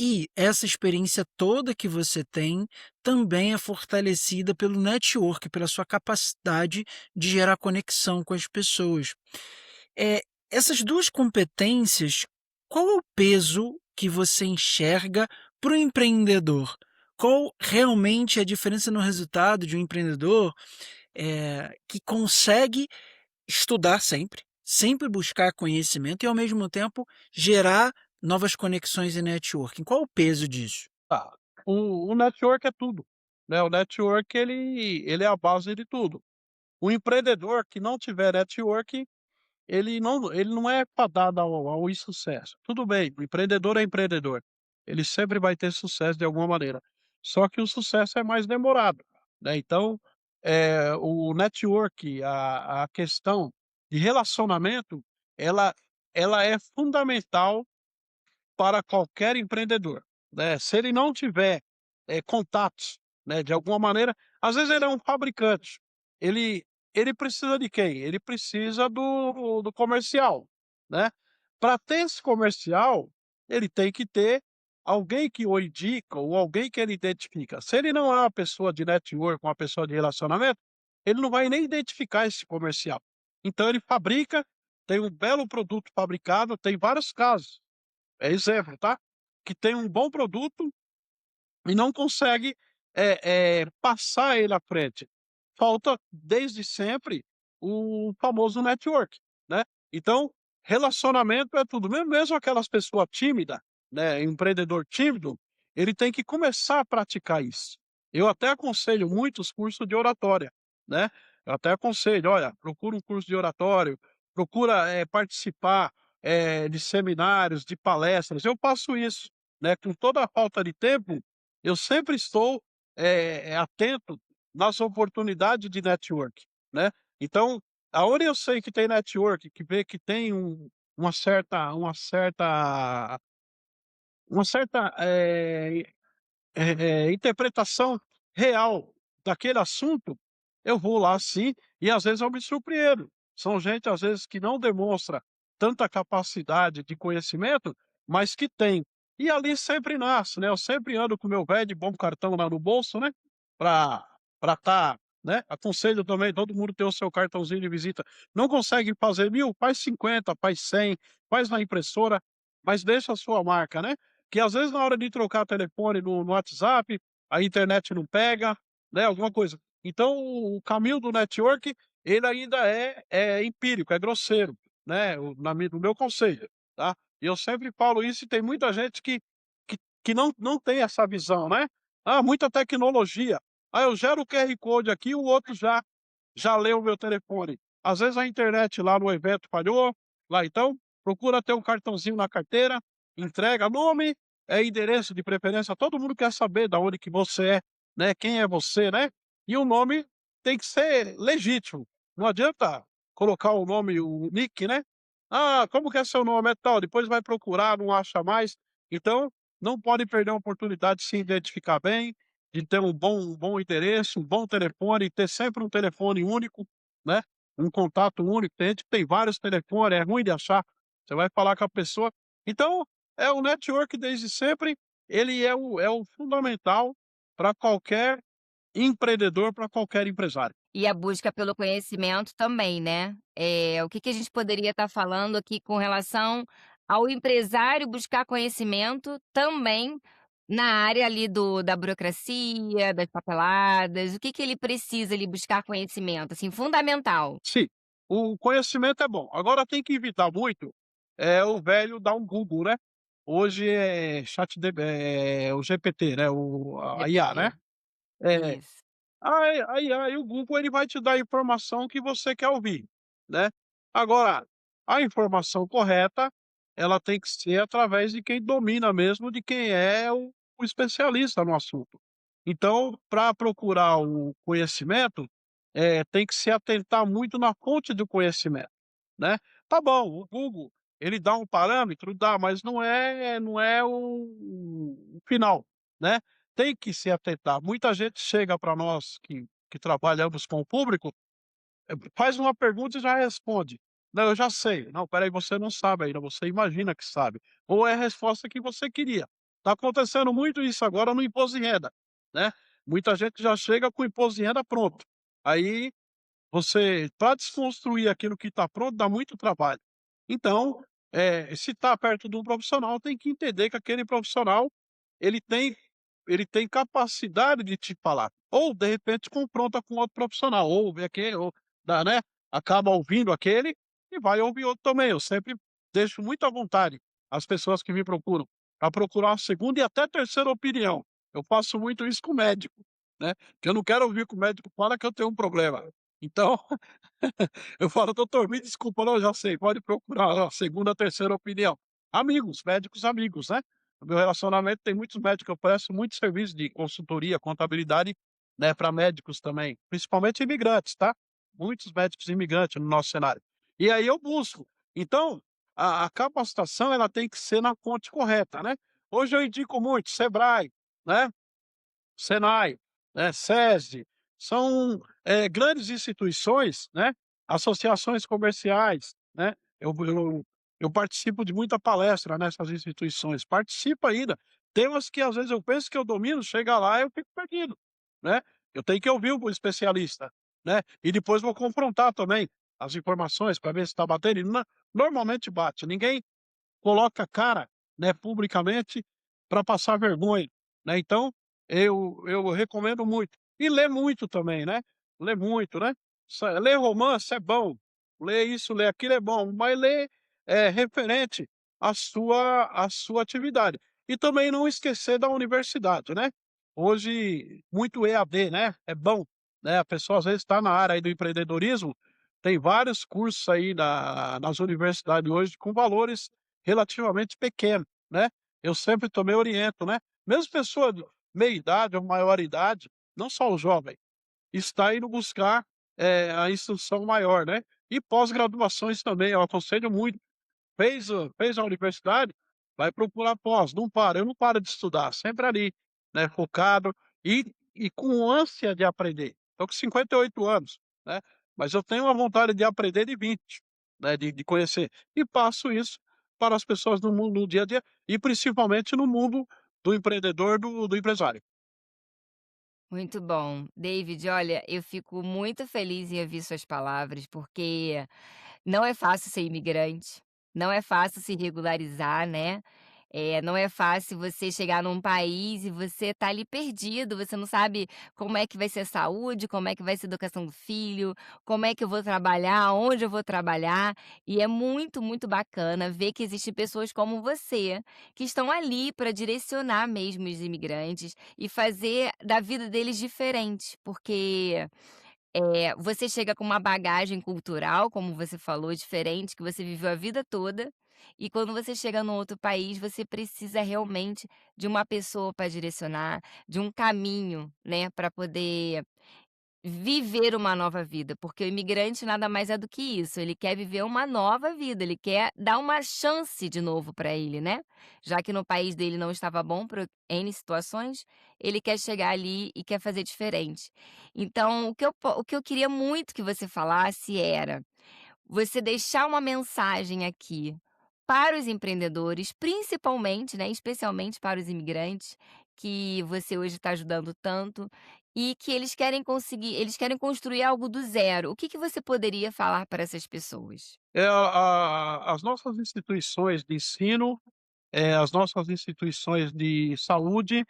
e essa experiência toda que você tem também é fortalecida pelo network, pela sua capacidade de gerar conexão com as pessoas. Eh, Essas 2 competências, qual é o peso que você enxerga para o empreendedor? Qual realmente é a diferença no resultado de um empreendedor, que consegue estudar sempre, sempre buscar conhecimento e ao mesmo tempo gerar novas conexões e networking? Qual o peso disso? Tá, o network é tudo, né, o network ele é a base de tudo. O empreendedor que não tiver network, ele não é fadado ao insucesso. Tudo bem, o empreendedor é empreendedor, ele sempre vai ter sucesso de alguma maneira, só que o sucesso é mais demorado, né, então, o network, a questão de relacionamento, ela ela é fundamental para qualquer empreendedor, né. Se ele não tiver, contatos, né, de alguma maneira, às vezes ele é um fabricante, ele ele precisa de quem? Ele precisa do comercial, né. Para ter esse comercial, ele tem que ter alguém que o indica ou alguém que ele identifica. Se ele não é uma pessoa de network, uma pessoa de relacionamento, ele não vai nem identificar esse comercial. Então ele fabrica, tem um belo produto fabricado, tem vários casos. É exemplo, tá? Que tem um bom produto e não consegue, passar ele à frente. Falta desde sempre o famoso network, né. Então, relacionamento é tudo, mesmo aquelas pessoa tímida, né, empreendedor tímido, ele tem que começar a praticar isso. Eu até aconselho muito os cursos de oratória, né, eu até aconselho: "Olha, procura um curso de oratório, procura, participar, de seminários, de palestras". Eu faço isso, né, com toda a falta de tempo, eu sempre estou, atento nas oportunidades de network, né. Então, aonde eu sei que tem network, que vê que tem uma certa, interpretação real daquele assunto, eu vou lá sim, e às vezes eu me surpreendo. São gente, às vezes, que não demonstra tanta capacidade de conhecimento, mas que tem. E ali sempre nasce, né, eu sempre ando com o meu velho de bom cartão lá no bolso, né, pra estar, né, aconselho também todo mundo ter o seu cartãozinho de visita. Não consegue fazer 1000, faz 50, faz 100, faz na impressora, mas deixa a sua marca, né. Que às vezes na hora de trocar telefone no WhatsApp, a internet não pega, né, alguma coisa. Então o caminho do network, ele ainda é empírico, é grosseiro, né, no meu conselho, tá. E eu sempre falo isso e tem muita gente que que não tem essa visão, né. "Ah, muita tecnologia. Ah, eu gero o QR Code aqui, o outro já leu o meu telefone". Às vezes a internet lá no evento falhou, lá então, procura ter um cartãozinho na carteira, entrega nome, endereço de preferência, todo mundo quer saber da onde que você é, né, quem é você, né. E o nome tem que ser legítimo, não adianta colocar o nome, o nick, né. "Ah, como que é seu nome?" "É tal", depois vai procurar, não acha mais. Então, não pode perder a oportunidade de se identificar bem, de ter um bom endereço, um bom telefone, ter sempre um telefone único, né, um contato único. Tem gente que tem vários telefones, é ruim de achar, você vai falar com a pessoa. Então, o network desde sempre, ele é o fundamental para qualquer empreendedor, para qualquer empresário. E a busca pelo conhecimento também, né. O que que a gente poderia estar falando aqui com relação ao empresário buscar conhecimento também na área ali da burocracia, das papeladas, o que que ele precisa ali buscar conhecimento, assim, fundamental? Sim, o conhecimento é bom, agora tem que evitar muito, o velho dar um Google, né. Hoje é o GPT, né, a IA, né. GPT. É. Isso. Aí o Google ele vai te dar a informação que você quer ouvir, né. Agora, a informação correta, ela tem que ser através de quem domina mesmo, de quem é o especialista no assunto. Então, para procurar o conhecimento, tem que se atentar muito na fonte do conhecimento, né. Tá bom, o Google, ele dá um parâmetro? Dá, mas não é o final, né. Tem que se atentar. Muita gente chega para nós que trabalhamos com o público faz uma pergunta e já responde: "Não, eu já sei". "Não, espera aí, você não sabe ainda, você imagina que sabe". Ou é a resposta que você queria. Tá acontecendo muito isso agora no imposto de renda, né. Muita gente já chega com o imposto de renda pronto. Aí você para desconstruir aquilo que está pronto dá muito trabalho. Então, se está perto de um profissional, tem que entender que aquele profissional, ele tem ele tem capacidade de te falar, ou de repente confronta com outro profissional, ou vê aquele ou dá, né, acaba ouvindo aquele e vai ouvir outro também. Eu sempre deixo muito à vontade as pessoas que me procuram, para procurar uma segunda e até terceira opinião. Eu faço muito isso com o médico, né, que eu não quero ouvir que o médico fala que eu tenho um problema. Então, eu falo: "Doutor, me desculpa, não, já sei, pode procurar a segunda, terceira opinião". Amigos, médicos amigos, né. No meu relacionamento tem muitos médicos, eu presto muito serviço de consultoria, contabilidade, né, para médicos também, principalmente imigrantes, tá. Muitos médicos imigrantes no nosso cenário. E aí eu busco. Então, a capacitação ela tem que ser na fonte correta, né. Hoje eu indico muito Sebrae, né. Senai, né, SESI, são, grandes instituições, né, associações comerciais, né. Eu participo de muita palestra nessas instituições, participo ainda. Temas que às vezes eu penso que eu domino, chega lá eu fico perdido, né. Eu tenho que ouvir o especialista, né, e depois vou confrontar também as informações para ver se está batendo e normalmente bate, ninguém coloca a cara, né, publicamente para passar vergonha, né, então eu recomendo muito. E ler muito também, né, ler muito, né. Ler romance é bom, ler isso, ler aquilo é bom, mas ler, referente à sua atividade. E também não esquecer da universidade, né. Hoje muito EAD, né, é bom, né, a pessoa às vezes está na área aí do empreendedorismo, tem vários cursos aí nas universidades hoje com valores relativamente pequeno, né. Eu sempre também oriento, né, mesmo pessoa de meia idade ou maior idade, não só o jovem, está indo buscar, a instrução maior, né. E pós-graduações também, eu aconselho muito. Fez a universidade, vai procurar pós, não para, eu não paro de estudar, sempre ali, né, focado e com ânsia de aprender. Tô com 58 anos, né, mas eu tenho uma vontade de aprender de 20, né, de conhecer. E passo isso para as pessoas no mundo no dia a dia e principalmente no mundo do empreendedor, do empresário. Muito bom. David, olha, eu fico muito feliz em ouvir suas palavras, porque não é fácil ser imigrante, não é fácil se regularizar, né. Não é fácil você chegar num país e você tá ali perdido, você não sabe como é que vai ser a saúde, como é que vai ser a educação do filho, como é que eu vou trabalhar, onde eu vou trabalhar, e é muito, muito bacana ver que existem pessoas como você, que estão ali para direcionar mesmo os imigrantes e fazer da vida deles diferente, porque você chega com uma bagagem cultural, como você falou, diferente, que você viveu a vida toda, e quando você chega num outro país, você precisa realmente de uma pessoa para direcionar, de um caminho, né, para poder viver uma nova vida, porque o imigrante nada mais é do que isso, ele quer viver uma nova vida, ele quer dar uma chance de novo para ele, né. Já que no país dele não estava bom por N situações, ele quer chegar ali e quer fazer diferente. Então o que eu queria muito que você falasse era você deixar uma mensagem aqui para os empreendedores, principalmente, né, especialmente para os imigrantes, que você hoje está ajudando tanto, e que eles querem construir algo do zero. O que que você poderia falar para essas pessoas? As nossas instituições de ensino, as nossas instituições de saúde,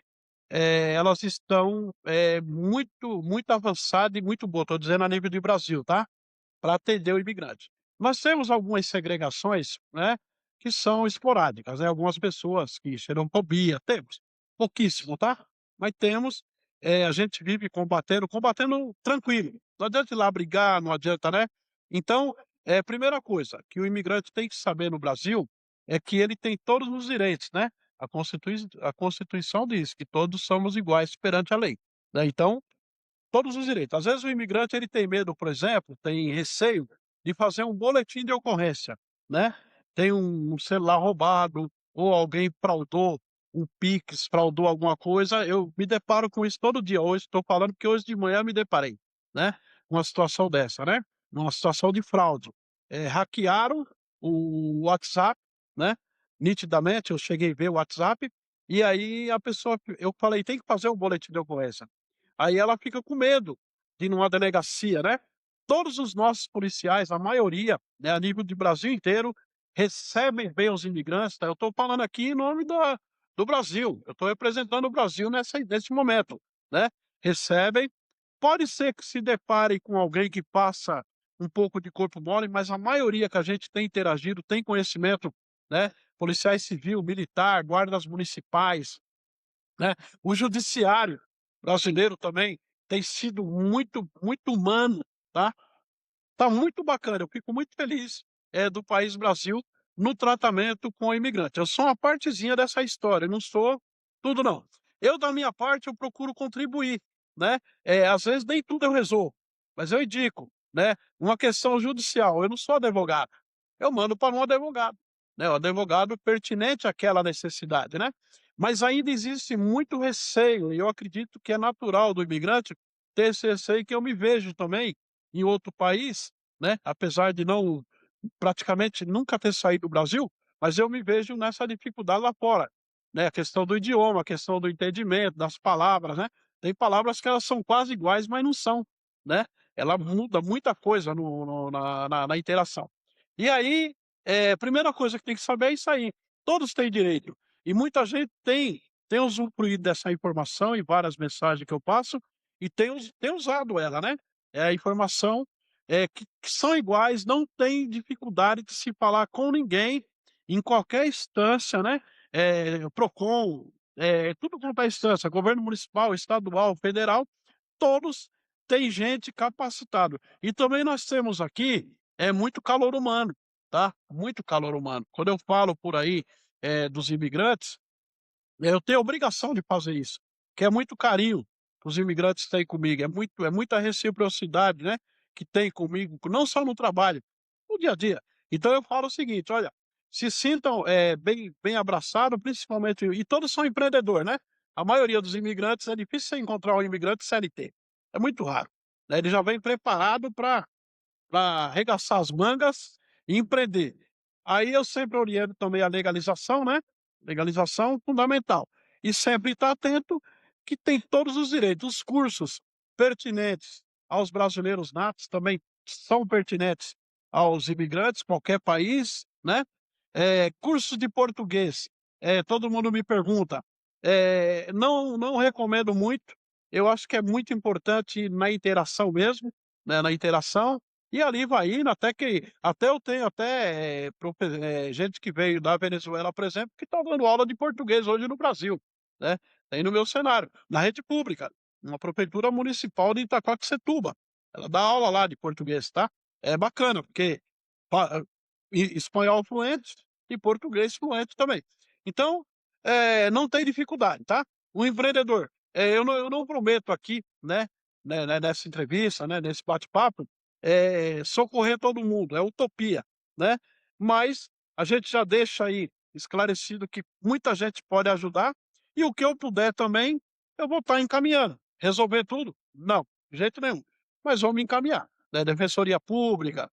elas estão, muito avançada e muito boa, estou dizendo a nível de Brasil, tá, para atender o imigrante. Nós temos algumas segregações, né, que são esporádicas, né, algumas pessoas que xenofobia, temos, pouquíssimo, tá, mas temos, a gente vive combatendo tranquilo, não adianta ir lá brigar, não adianta, né. Então, primeira coisa que o imigrante tem que saber no Brasil, é que ele tem todos os direitos, né, a Constituição diz que todos somos iguais perante a lei, né, então todos os direitos. Às vezes o imigrante ele tem medo, por exemplo, tem receio de fazer um boletim de ocorrência, né. Tem um celular roubado, ou alguém fraudou um Pix, fraudou alguma coisa, eu me deparo com isso todo dia. Hoje estou falando porque hoje de manhã me deparei, né, com uma situação dessa, né. numa situação de fraude. Hackearam o WhatsApp, né, nitidamente eu cheguei a ver o WhatsApp, e aí a pessoa eu falei: "Tem que fazer um boletim de ocorrência". Aí ela fica com medo de ir numa delegacia, né. Todos os nossos policiais, a maioria, né, a nível de Brasil inteiro, recebem bem os imigrantes, tá. Eu estou falando aqui em nome do Brasil, eu estou representando o Brasil nesse momento, né. Recebem, pode ser que se depare com alguém que passa um pouco de corpo mole, mas a maioria que a gente tem interagido, tem conhecimento, né, policiais civil, militar, guardas municipais, né, o judiciário brasileiro também tem sido muito humano, tá. Tá muito bacana, eu fico muito feliz, do país Brasil no tratamento com o imigrante. Eu sou uma partezinha dessa história, eu não sou tudo não. Eu, da minha parte, eu procuro contribuir, né, às vezes nem tudo eu resolvo, mas eu indico, né, uma questão judicial, eu não sou advogado, eu mando para um advogado, né, o advogado pertinente àquela necessidade, né. Mas ainda existe muito receio e eu acredito que é natural do imigrante ter esse receio que eu me vejo também em outro país, né, apesar de não praticamente nunca ter saído do Brasil, mas eu me vejo nessa dificuldade lá fora, né, a questão do idioma, a questão do entendimento, das palavras, né. Tem palavras que elas são quase iguais, mas não são, né. Ela muda muita coisa no na interação. E aí, primeira coisa que tem que saber é isso aí, todos têm direito, e muita gente tem usufruído dessa informação e várias mensagens que eu passo, e tem usado ela, né. É a informação, que são iguais, não tem dificuldade de se falar com ninguém, em qualquer instância, né, Procon, tudo quanto é instância, governo municipal, estadual, federal, todos têm gente capacitada. E também nós temos aqui, muito calor humano, tá, muito calor humano. Quando eu falo por aí, dos imigrantes, eu tenho a obrigação de fazer isso, que é muito carinho que os imigrantes têm comigo, é muita reciprocidade, né, que tem comigo, não só no trabalho, no dia a dia. Então eu falo o seguinte: "Olha, se sintam, bem abraçados, principalmente", e todos são empreendedor, né. A maioria dos imigrantes é difícil você encontrar um imigrante CLT, é muito raro, né, ele já vem preparado para arregaçar as mangas e empreender. Aí eu sempre oriento também a legalização, né, legalização fundamental. E sempre estar atento que tem todos os direitos. Os cursos pertinentes aos brasileiros natos também são pertinentes aos imigrantes, qualquer país, né. Curso de português, todo mundo me pergunta, não recomendo muito, eu acho que é muito importante na interação mesmo, né, na interação, e ali vai indo até eu tenho até, gente que veio da Venezuela, por exemplo, que está dando aula de português hoje no Brasil, né, tem no meu cenário, na rede pública, uma prefeitura municipal de Itaquaquecetuba, ela dá aula lá de português, tá. É bacana, porque fa espanhol fluente e português fluente também. Então, não tem dificuldade, tá. O empreendedor, eu não prometo aqui, nessa entrevista, né, nesse bate-papo, socorrer todo mundo, é utopia, né, mas a gente já deixa aí esclarecido que muita gente pode ajudar, e o que eu puder também, eu vou estar encaminhando. Resolver tudo? Não, de jeito nenhum, mas vamos encaminhar, né, defensoria pública,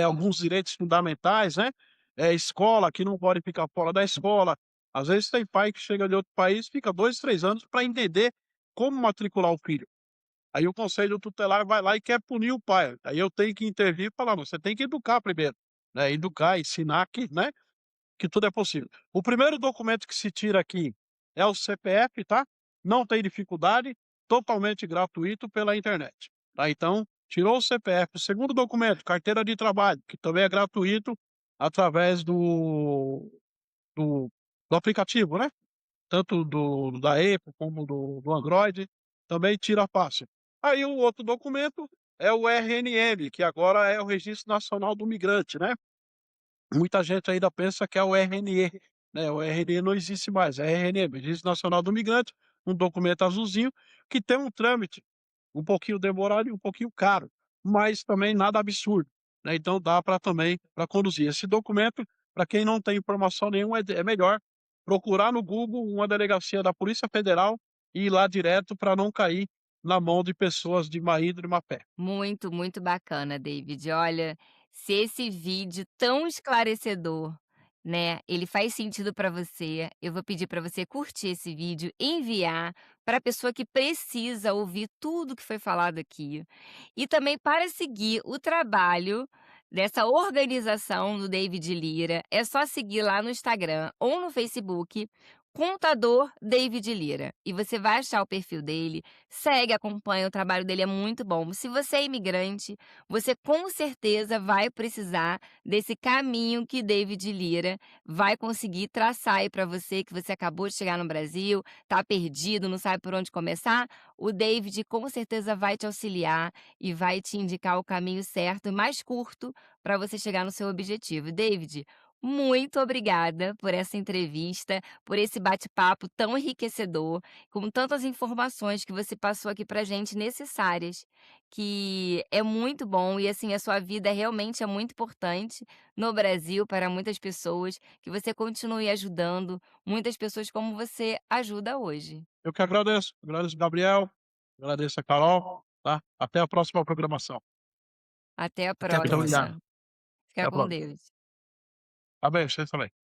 alguns direitos fundamentais, né, escola que não pode ficar fora da escola. Às vezes tem pai que chega de outro país, fica 2, 3 anos para entender como matricular o filho. Aí o conselho tutelar vai lá e quer punir o pai, aí eu tenho que intervir e falar: "Não, você tem que educar primeiro", né, educar, ensinar que, né, que tudo é possível. O primeiro documento que se tira aqui é o CPF, tá? Não tem dificuldade, totalmente gratuito pela internet, tá? Então, tirou o CPF. O segundo documento, carteira de trabalho, que também é gratuito através do, do aplicativo, né? Tanto da Apple como do Android, também tira fácil. Aí o outro documento é o RNM, que agora é o Registro Nacional do Migrante, né? Muita gente ainda pensa que é o RNE, né, o RNE não existe mais, é RNE, Registro Nacional do Migrante, um documento azulzinho, que tem um trâmite um pouquinho demorado e um pouquinho caro, mas também nada absurdo, né, então dá para também para conduzir. Esse documento, para quem não tem informação nenhuma, é melhor procurar no Google uma delegacia da Polícia Federal e ir lá direto para não cair na mão de pessoas de má índole e má fé. Muito, muito bacana, David. Olha, se esse vídeo tão esclarecedor, né, ele faz sentido para você, eu vou pedir para você curtir esse vídeo, enviar para a pessoa que precisa ouvir tudo que foi falado aqui. E também para seguir o trabalho dessa organização do David Lira, é só seguir lá no Instagram ou no Facebook, Contador David Lira. E você vai achar o perfil dele, segue, acompanha, o trabalho dele é muito bom. Se você é imigrante, você com certeza vai precisar desse caminho que David Lira vai conseguir traçar aí para você, que você acabou de chegar no Brasil, tá perdido, não sabe por onde começar. O David com certeza vai te auxiliar e vai te indicar o caminho certo e mais curto para você chegar no seu objetivo. David, muito obrigada por essa entrevista, por esse bate-papo tão enriquecedor, com tantas informações que você passou aqui pra gente necessárias, que é muito bom e, assim, a sua vida realmente é muito importante no Brasil para muitas pessoas, que você continue ajudando muitas pessoas como você ajuda hoje. Eu que agradeço Gabriel, agradeço a Carol, tá? Até a próxima programação. Até a Até a Muito próxima. obrigado. próxima. Até Fica a com próxima. Deus. Tá bem, vocês também.